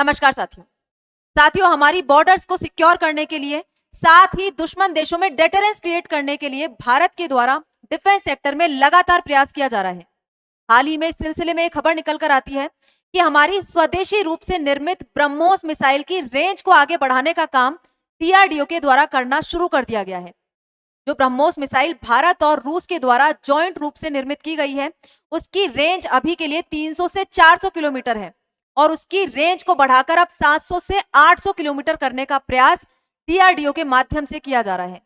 नमस्कार साथियों, हमारी बॉर्डर्स को सिक्योर करने के लिए, साथ ही दुश्मन देशों में डेटरेंस क्रिएट करने के लिए भारत के द्वारा डिफेंस सेक्टर में लगातार प्रयास किया जा रहा है। हाल ही में इस सिलसिले में एक खबर निकल कर आती है कि हमारी स्वदेशी रूप से निर्मित ब्रह्मोस मिसाइल की रेंज को आगे बढ़ाने का काम डीआरडीओ के द्वारा करना शुरू कर दिया गया है। जो ब्रह्मोस मिसाइल भारत और रूस के द्वारा जॉइंट रूप से निर्मित की गई है, उसकी रेंज अभी के लिए 300 से 400 किलोमीटर है और उसकी रेंज को बढ़ाकर अब 700 से 800 किलोमीटर करने का प्रयास डीआरडीओ के माध्यम से किया जा रहा है।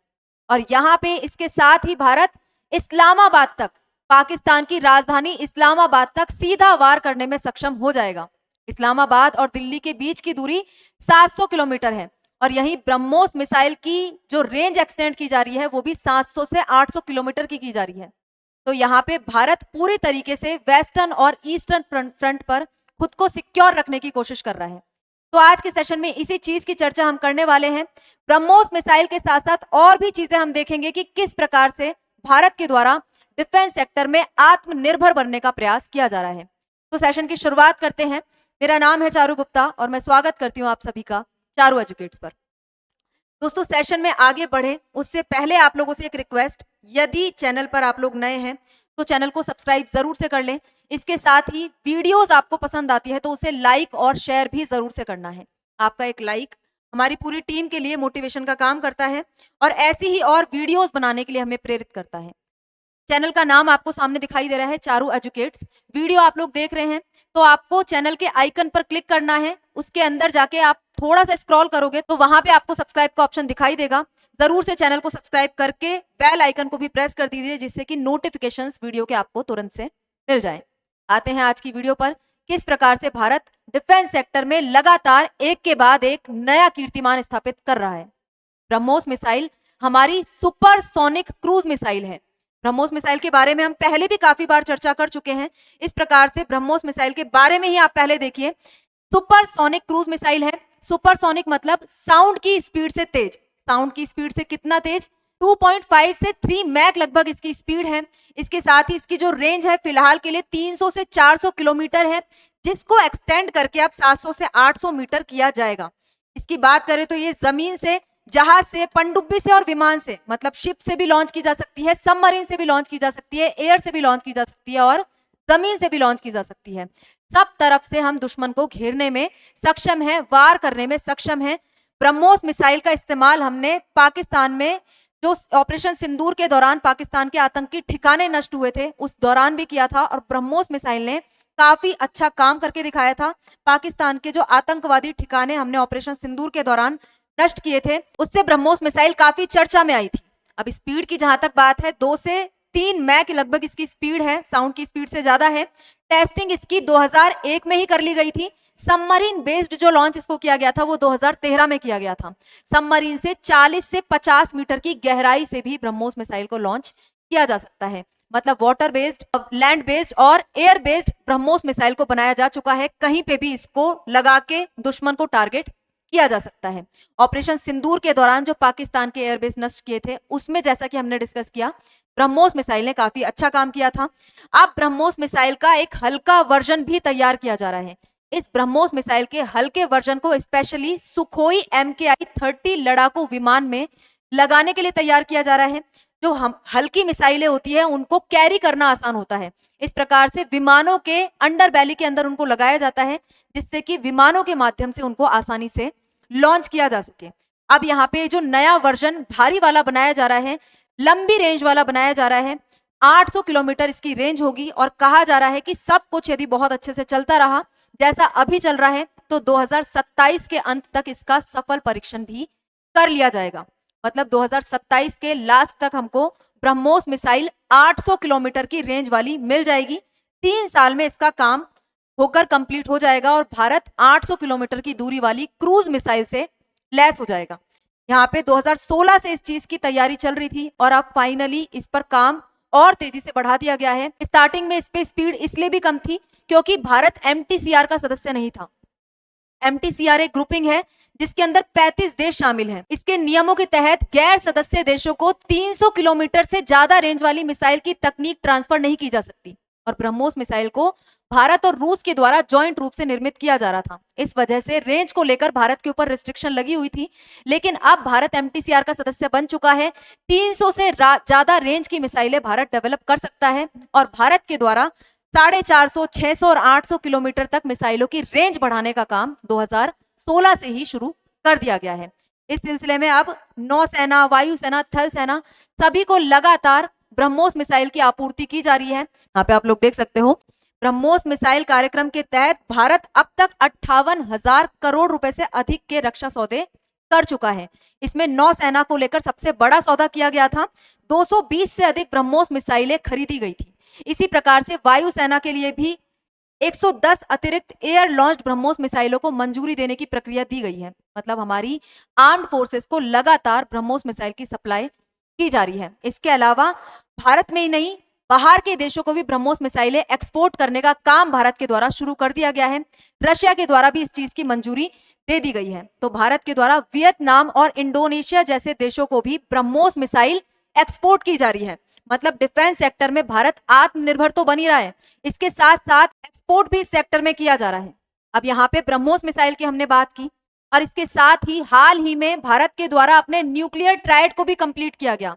और यहाँ पे इसके साथ ही भारत इस्लामाबाद तक, पाकिस्तान की राजधानी इस्लामाबाद तक सीधा वार करने में सक्षम हो जाएगा। इस्लामाबाद और दिल्ली के बीच की दूरी 700 किलोमीटर है और यही ब्रह्मोस मिसाइल की जो रेंज एक्सटेंड की जा रही है वो भी 700 से 800 किलोमीटर की जा रही है। तो यहाँ पे भारत पूरी तरीके से वेस्टर्न और ईस्टर्न फ्रंट पर खुद को सिक्योर रखने की कोशिश कर रहा है। तो आज के सेशन में इसी चीज की चर्चा हम करने वाले हैं। ब्रह्मोस मिसाइल के साथ साथ और भी चीजें हम देखेंगे कि किस प्रकार से भारत के द्वारा डिफेंस सेक्टर में आत्मनिर्भर बनने का प्रयास किया जा रहा है। तो सेशन की शुरुआत करते हैं। मेरा नाम है चारू गुप्ता और मैं स्वागत करती हूँ आप सभी का चारू एजुकेट्स पर। दोस्तों, सेशन में आगे बढ़े उससे पहले आप लोगों से एक रिक्वेस्ट, यदि चैनल पर आप लोग नए हैं तो चैनल को सब्सक्राइब जरूर से कर लें। इसके साथ ही वीडियोस आपको पसंद आती है तो उसे लाइक और शेयर भी जरूर से करना है। आपका एक लाइक हमारी पूरी टीम के लिए मोटिवेशन का काम करता है और ऐसी ही और वीडियोस बनाने के लिए हमें प्रेरित करता है। चैनल का नाम आपको सामने दिखाई दे रहा है, चारू एजुकेट्स। वीडियो आप लोग देख रहे हैं तो आपको चैनल के आइकन पर क्लिक करना है। उसके अंदर जाके आप थोड़ा सा स्क्रॉल करोगे तो वहां पे आपको सब्सक्राइब का ऑप्शन दिखाई देगा। जरूर से चैनल को सब्सक्राइब करके बेल आइकन को भी प्रेस कर दीजिए, जिससे कि नोटिफिकेशंस वीडियो के आपको तुरंत से मिल जाए। आते हैं आज की वीडियो पर, किस प्रकार से भारत डिफेंस सेक्टर में लगातार एक के बाद एक नया कीर्तिमान स्थापित कर रहा है। ब्रह्मोस मिसाइल हमारी सुपरसोनिक क्रूज मिसाइल है। ब्रह्मोस मिसाइल के बारे में हम पहले भी काफी बार चर्चा कर चुके हैं। इस प्रकार से ब्रह्मोस मिसाइल के बारे में ही आप पहले देखिए। सुपरसोनिक क्रूज मिसाइल है। सुपरसोनिक मतलब साउंड की स्पीड से तेज। साउंड की स्पीड से कितना तेज? 2.5 से 3 मैक लगभग इसकी स्पीड है। इसके साथ ही इसकी जो रेंज है फिलहाल के लिए 300 से 400 किलोमीटर है, जिसको एक्सटेंड करके अब 700 से 800 मीटर किया जाएगा। इसकी बात करें तो ये जमीन से, जहाज से, पनडुब्बी से और विमान से, मतलब शिप से भी लॉन्च की जा सकती है, सबमरीन से भी लॉन्च की जा सकती है, एयर से भी लॉन्च की जा सकती है और जमीन से भी लॉन्च की जा सकती है। सब तरफ से हम दुश्मन को घेरने में सक्षम है, वार करने में सक्षम है। ब्रह्मोस मिसाइल का इस्तेमाल हमने पाकिस्तान में जो ऑपरेशन सिंदूर के दौरान पाकिस्तान के आतंकी ठिकाने नष्ट हुए थे उस दौरान भी किया था और ब्रह्मोस मिसाइल ने काफी अच्छा काम करके दिखाया था। पाकिस्तान के जो आतंकवादी ठिकाने हमने ऑपरेशन सिंदूर के दौरान नष्ट किए थे, उससे ब्रह्मोस मिसाइल काफी चर्चा में आई थी। अब स्पीड की जहां तक बात है, 2 से 3 मैक लगभग इसकी स्पीड है, साउंड की स्पीड से ज्यादा है। टेस्टिंग इसकी 2001 में ही कर ली गई थी। सबमरीन बेस्ड जो लॉन्च इसको किया गया था वो 2013 में किया गया था। सबमरीन से 40 से 50 मीटर की गहराई से भी ब्रह्मोस मिसाइल को लॉन्च किया जा सकता है। मतलब वाटर बेस्ड, लैंड बेस्ड और एयर बेस्ड ब्रह्मोस मिसाइल को बनाया जा चुका है। कहीं पे भी इसको लगा के दुश्मन को टारगेट किया जा सकता है। ऑपरेशन सिंदूर के दौरान जो पाकिस्तान के एयरबेस नष्ट किए थे उसमें, जैसा कि हमने डिस्कस किया, ब्रह्मोस मिसाइल ने काफी अच्छा काम किया था। अब ब्रह्मोस मिसाइल का एक हल्का वर्जन भी तैयार किया जा रहा है। इस ब्रह्मोस मिसाइल के हल्के वर्जन को स्पेशली सुखोई MKI-30 लड़ाकू विमान में लगाने के लिए तैयार किया जा रहा है। जो हम हल्की मिसाइलें होती है उनको कैरी करना आसान होता है। इस प्रकार से विमानों के अंडर बैली के अंदर उनको लगाया जाता है, जिससे कि विमानों के माध्यम से उनको आसानी से लॉन्च किया जा सके। अब यहाँ पे जो नया वर्जन भारी वाला बनाया जा रहा है, लंबी रेंज वाला बनाया जा रहा है, 800 किलोमीटर इसकी रेंज होगी और कहा जा रहा है कि सब कुछ यदि बहुत अच्छे से चलता रहा जैसा अभी चल रहा है तो 2027 के अंत तक इसका सफल परीक्षण भी कर लिया जाएगा। मतलब 2027 के लास्ट तक हमको ब्रह्मोस मिसाइल 800 किलोमीटर की रेंज वाली मिल जाएगी। 3 साल में इसका काम होकर कंप्लीट हो जाएगा और भारत 800 किलोमीटर की दूरी वाली क्रूज मिसाइल से लैस हो जाएगा। यहाँ पे 2016 से इस चीज की तैयारी चल रही थी और अब फाइनली इस पर काम और तेजी से बढ़ा दिया गया है। स्टार्टिंग में इस पे स्पीड इसलिए भी कम थी क्योंकि भारत MTCR का सदस्य नहीं था। MTCR एक ग्रुपिंग है जिसके अंदर 35 देश शामिल हैं। इसके नियमों के तहत गैर सदस्य देशों को 300 किलोमीटर से ज्यादा रेंज वाली मिसाइल की तकनीक ट्रांसफर नहीं की जा सकती। और ब्रह्मोस मिसाइल को भारत और रूस के द्वारा जॉइंट रूप से निर्मित किया जा रहा था। इस वजह से रेंज को लेकर भारत के ऊपर रिस्ट्रिक्शन लगी हुई थी, लेकिन अब भारत एमटीसीआर का सदस्य बन चुका है। 300 से ज्यादा रेंज की मिसाइलें भारत डेवलप कर सकता है और भारत के द्वारा 450, 600 और 800 किलोमीटर तक मिसाइलों की रेंज बढ़ाने का काम 2016 से ही शुरू कर दिया गया है। इस सिलसिले में अब नौसेना, वायुसेना, थल सेना सभी को लगातार ब्रह्मोस मिसाइल की आपूर्ति की जा रही है। यहाँ पे आप लोग देख सकते हो, ब्रह्मोस मिसाइल कार्यक्रम के तहत भारत अब तक 58,000 करोड़ रुपए से अधिक के रक्षा सौदे कर चुका है। इसमें नौसेना को लेकर सबसे बड़ा सौदा किया गया था, 220 से अधिक ब्रह्मोस मिसाइलें खरीदी गई थी। इसी प्रकार से वायुसेना के लिए भी 110 अतिरिक्त एयर लॉन्च्ड ब्रह्मोस मिसाइलों को मंजूरी देने की प्रक्रिया दी गई है। मतलब हमारी आर्म्ड फोर्सेस को लगातार ब्रह्मोस मिसाइल की सप्लाई की जा रही है। इसके अलावा भारत में ही नहीं, बाहर के देशों को भी ब्रह्मोस मिसाइलें एक्सपोर्ट करने का काम भारत के द्वारा शुरू कर दिया गया है। रशिया के द्वारा भी इस चीज की मंजूरी दे दी गई है। तो भारत के द्वारा वियतनाम और इंडोनेशिया जैसे देशों को भी ब्रह्मोस मिसाइल एक्सपोर्ट की जा रही है। मतलब डिफेंस सेक्टर में भारत आत्मनिर्भर तो बन ही रहा है, इसके साथ साथ एक्सपोर्ट भी इस सेक्टर में किया जा रहा है। अब यहाँ पे ब्रह्मोस मिसाइल की हमने बात की और इसके साथ ही हाल ही में भारत के द्वारा अपने न्यूक्लियर ट्रायड को भी कंप्लीट किया गया।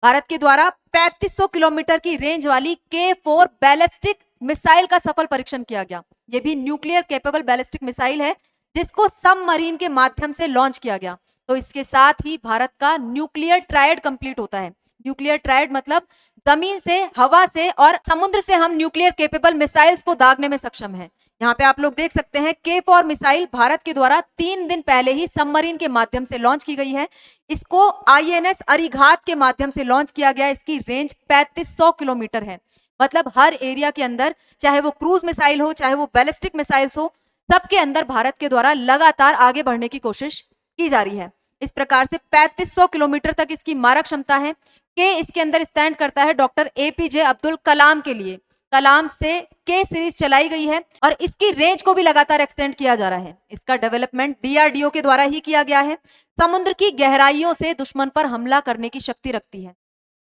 भारत के द्वारा 3500 किलोमीटर की रेंज वाली K4 बैलिस्टिक मिसाइल का सफल परीक्षण किया गया। यह भी न्यूक्लियर कैपेबल बैलिस्टिक मिसाइल है जिसको सबमरीन के माध्यम से लॉन्च किया गया। तो इसके साथ ही भारत का न्यूक्लियर ट्रायड कंप्लीट होता है। न्यूक्लियर ट्रायड मतलब जमीन से, हवा से और समुद्र से हम न्यूक्लियर कैपेबल मिसाइल्स को दागने में सक्षम हैं। यहाँ पे आप लोग देख सकते हैं K4 मिसाइल भारत के द्वारा 3 दिन पहले ही सबमरीन के माध्यम से लॉन्च की गई है। इसको INS अरिघात के माध्यम से लॉन्च किया गया। इसकी रेंज 3500 किलोमीटर है। मतलब हर एरिया के अंदर, चाहे वो क्रूज मिसाइल हो, चाहे वो बैलिस्टिक मिसाइल्स हो, सबके अंदर भारत के द्वारा लगातार आगे बढ़ने की कोशिश की जा रही है। इस प्रकार से 3500 किलोमीटर तक इसकी मारक क्षमता है के इसके अंदर स्टैंड करता है डॉक्टर APJ अब्दुल कलाम के लिए। कलाम से के सीरीज चलाई गई है और इसकी रेंज को भी लगातार एक्सटेंड किया जा रहा है। इसका डेवलपमेंट DRDO के द्वारा ही किया गया है। समुद्र की गहराइयों से दुश्मन पर हमला करने की शक्ति रखती है।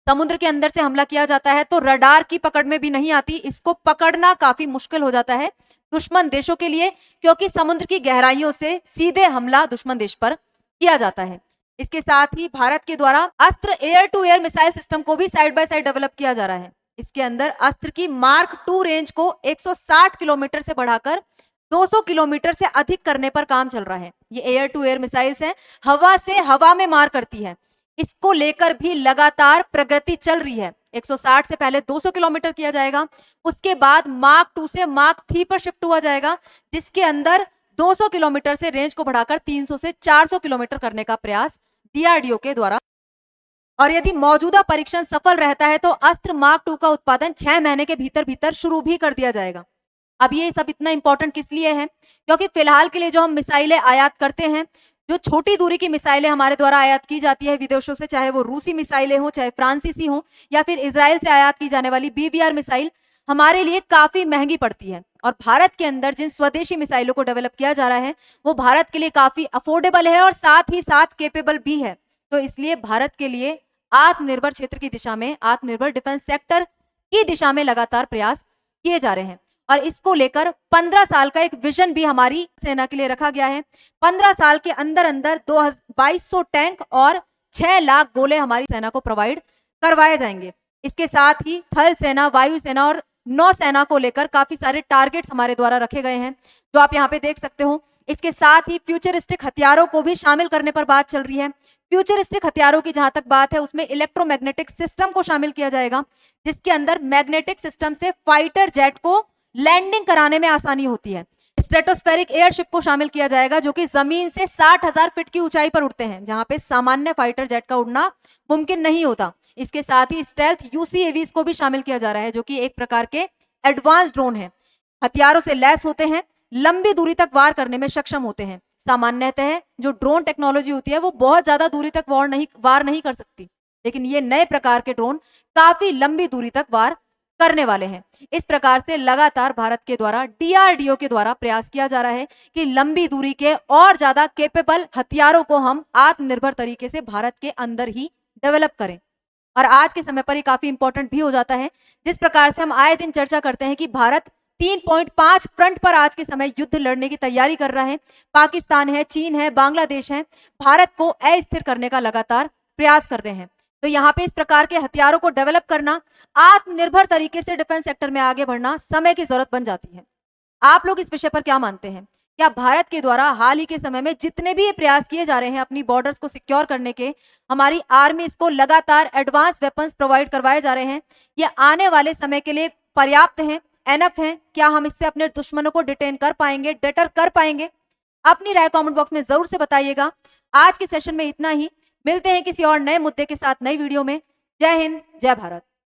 समुद्र के अंदर से हमला किया जाता है तो रडार की पकड़ में भी नहीं आती। इसको पकड़ना काफी मुश्किल हो जाता है दुश्मन देशों के लिए, क्योंकि समुद्र की गहराइयों से सीधे हमला दुश्मन देश पर किया जाता है। इसके साथ ही भारत के द्वारा Astra air to air missile system को भी साइड बाय साइड डेवलप किया जा रहा है। इसके अंदर अस्त्र की मार्क 2 रेंज को 160 किलोमीटर से बढ़ाकर 200 किलोमीटर से अधिक करने पर काम चल रहा है। ये एयर टू एयर मिसाइल्स हैं, हवा से हवा में मार करती है। इसको लेकर भी लगातार प्रगति चल रही है। 160 से पहले 200 किलोमीटर किया जाएगा, उसके बाद मार्क 2 से मार्क 3 पर शिफ्ट हुआ जाएगा, जिसके अंदर 200 किलोमीटर से रेंज को बढ़ाकर 300 से 400 किलोमीटर करने का प्रयास DRDO के द्वारा। और यदि मौजूदा परीक्षण सफल रहता है तो अस्त्र मार्क 2 का उत्पादन 6 महीने के भीतर भीतर शुरू भी कर दिया जाएगा। अब ये सब इतना इंपॉर्टेंट किस लिए है? क्योंकि फिलहाल के लिए जो हम मिसाइलें आयात करते हैं, जो छोटी दूरी की मिसाइलें हमारे द्वारा आयात की जाती है विदेशों से, चाहे वो रूसी मिसाइलें हो, चाहे फ्रांसीसी हो, या फिर इजराइल से आयात की जाने वाली BBR मिसाइल हमारे लिए काफी महंगी पड़ती है। और भारत के अंदर जिन स्वदेशी मिसाइलों को डेवलप किया जा रहा है वो भारत के लिए काफी अफोर्डेबल है और साथ ही साथ केपेबल भी है। तो इसलिए भारत के लिए आत्मनिर्भर क्षेत्र की दिशा में, आत्मनिर्भर डिफेंस सेक्टर की दिशा में लगातार प्रयास किए जा रहे हैं। और इसको लेकर 15 साल का एक विजन भी हमारी सेना के लिए रखा गया है। 15 साल के अंदर अंदर 2200 टैंक और 6 लाख गोले हमारी सेना को प्रोवाइड करवाए जाएंगे। इसके साथ ही थल सेना, वायु सेना और नौसेना को लेकर काफी सारे टारगेट्स हमारे द्वारा रखे गए हैं, जो आप यहाँ पे देख सकते हो। इसके साथ ही फ्यूचरिस्टिक हथियारों को भी शामिल करने पर बात चल रही है। फ्यूचरिस्टिक हथियारों की जहां तक बात है, उसमें इलेक्ट्रोमैग्नेटिक सिस्टम को शामिल किया जाएगा, जिसके अंदर मैग्नेटिक सिस्टम से फाइटर जेट को लैंडिंग कराने में आसानी होती है। स्ट्रेटोस्फेरिक एयरशिप को शामिल किया जाएगा, जो कि जमीन से 60,000 फीट की ऊंचाई पर उड़ते हैं, जहां पे सामान्य फाइटर जेट का उड़ना मुमकिन नहीं होता। इसके साथ ही स्टेल्थ UCAVs को भी शामिल किया जा रहा है, जो कि एक प्रकार के एडवांस ड्रोन है, हथियारों से लैस होते हैं, लंबी दूरी तक वार करने में सक्षम होते हैं। सामान्यतः जो ड्रोन टेक्नोलॉजी होती है वो बहुत ज्यादा दूरी तक वार नहीं कर सकती, लेकिन ये नए प्रकार के ड्रोन काफी लंबी दूरी तक वार करने वाले हैं। इस प्रकार से लगातार भारत के द्वारा DRDO के द्वारा प्रयास किया जा रहा है कि लंबी दूरी के और ज्यादा केपेबल हथियारों को हम आत्मनिर्भर तरीके से भारत के अंदर ही डेवलप करें। और आज के समय पर ये काफी इंपॉर्टेंट भी हो जाता है। जिस प्रकार से हम आए दिन चर्चा करते हैं कि भारत 3.5 फ्रंट पर आज के समय युद्ध लड़ने की तैयारी कर रहा है। पाकिस्तान है, चीन है, बांग्लादेश है, भारत को अस्थिर करने का लगातार प्रयास कर रहे हैं। तो यहाँ पे इस प्रकार के हथियारों को डेवलप करना, आत्मनिर्भर तरीके से डिफेंस सेक्टर में आगे बढ़ना समय की जरूरत बन जाती है। आप लोग इस विषय पर क्या मानते हैं? क्या भारत के द्वारा हाल ही के समय में जितने भी ये प्रयास किए जा रहे हैं अपनी बॉर्डर्स को सिक्योर करने के, हमारी आर्मीज को लगातार एडवांस वेपन्स प्रोवाइड करवाए जा रहे हैं, ये आने वाले समय के लिए पर्याप्त हैं, एनफ हैं? क्या हम इससे अपने दुश्मनों को डिटेन कर पाएंगे, डेटर कर पाएंगे? अपनी राय कमेंट बॉक्स में जरूर से बताइएगा। आज के सेशन में इतना ही। मिलते हैं किसी और नए मुद्दे के साथ नई वीडियो में। जय हिंद, जय भारत।